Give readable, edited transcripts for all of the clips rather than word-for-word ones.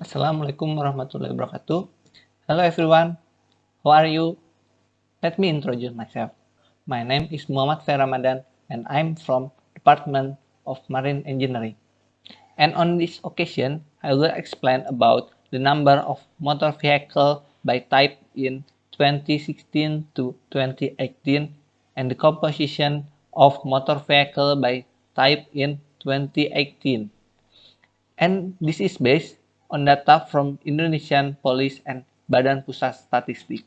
Assalamualaikum warahmatullahi wabarakatuh. Hello everyone, how are you? Let me introduce myself. My name is Muhammad Fair Ramadan and I'm from Department of Marine Engineering. And on this occasion, I will explain about the number of motor vehicle by type in 2016 to 2018 and the composition of motor vehicle by type in 2018. And this is based on data from Indonesian Police and Badan Pusat Statistik.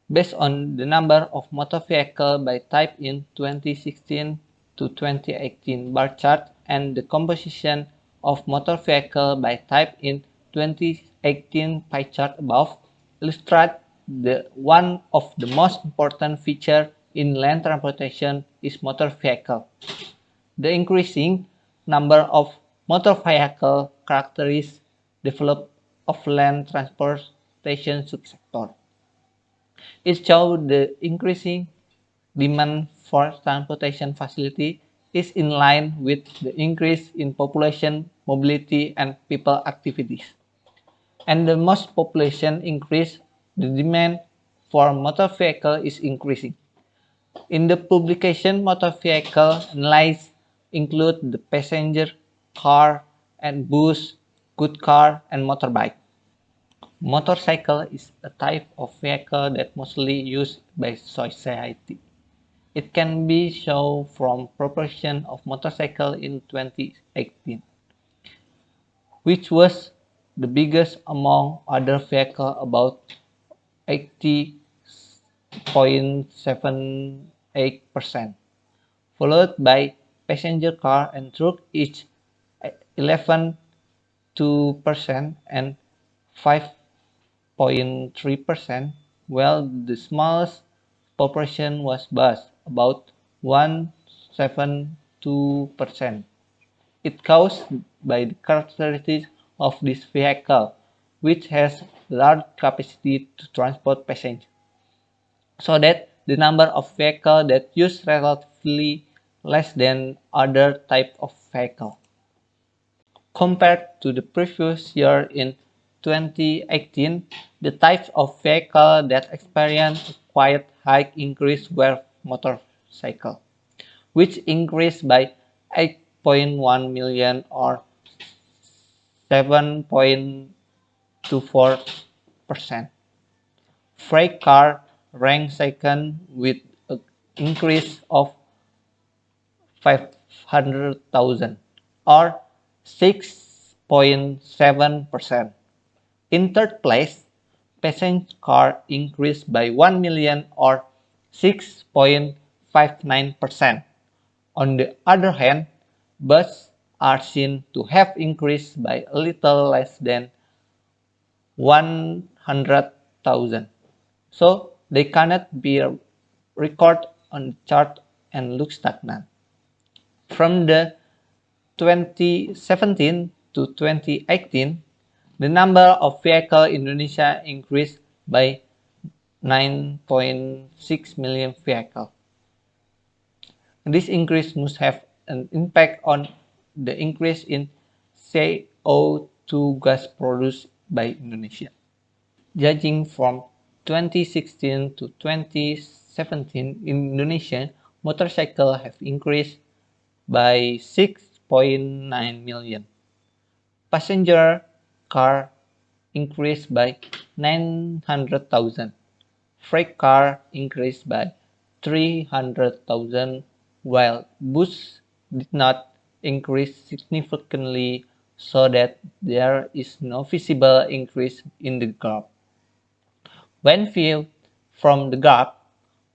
Based on the number of motor vehicle by type in 2016 to 2018 bar chart and the composition of motor vehicle by type in 2018 pie chart above illustrate the one of the most important feature in land transportation is motor vehicle. The increasing number of motor vehicle characterize development of land transportation subsector. It shows the increasing demand for transportation facility is in line with the increase in population, mobility, and people activities. And the most population increase, the demand for motor vehicle is increasing. In the publication, motor vehicle analysis include the passenger car and bus, goods car, and motorbike. Motorcycle is a type of vehicle that mostly used by society. It can be shown from proportion of motorcycle in 2018, which was the biggest among other vehicles, about 80.78%, followed by passenger car and truck each 11.2% and 5.3%, while the smallest proportion was bus, about 1.72%. It caused by the characteristics of this vehicle, which has large capacity to transport passengers, so that the number of vehicles that use relatively less than other type of vehicle. Compared to the previous year in 2018, the types of vehicle that experienced a quite high increase were motorcycle, which increased by 8.1 million or 7.24%. Freight car ranked second with an increase of 500,000 or 6.7%. In third place, passenger car increased by 1 million or 6.59%. On the other hand, buses are seen to have increased by a little less than 100,000. So they cannot be recorded on the chart and look stagnant. From the 2017 to 2018, the number of vehicles in Indonesia increased by 9.6 million vehicles. This increase must have an impact on the increase in CO2 gas produced by Indonesia. Judging from 2016 to 2017 in Indonesia, motorcycles have increased by 6.9 million. Passenger car increased by 900,000. Freight car increased by 300,000, while bus did not increase significantly, so that there is no visible increase in the graph. When viewed from the graph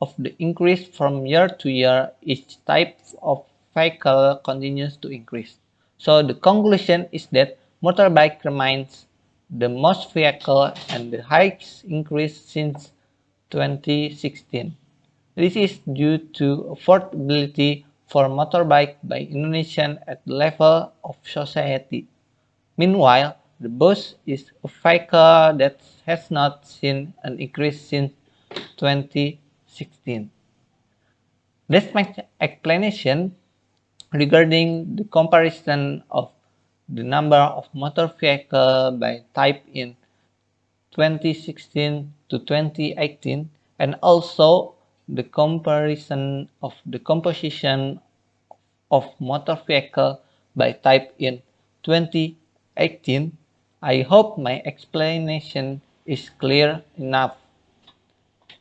of the increase from year to year, each type of vehicle continues to increase. So the conclusion is that motorbike remains the most vehicle and the highest increase since 2016. This is due to affordability for motorbike by Indonesians at the level of society. Meanwhile, the bus is a vehicle that has not seen an increase since 2016. That's my explanation regarding the comparison of the number of motor vehicle by type in 2016 to 2018, and also the comparison of the composition of motor vehicle by type in 2018. I hope my explanation is clear enough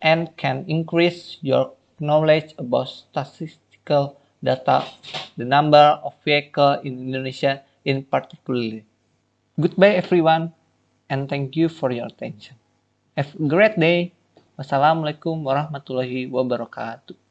and can increase your knowledge about statistical data, the number of vehicles in Indonesia in particular. Goodbye everyone, and thank you for your attention. Have a great day. Wassalamualaikum warahmatullahi wabarakatuh.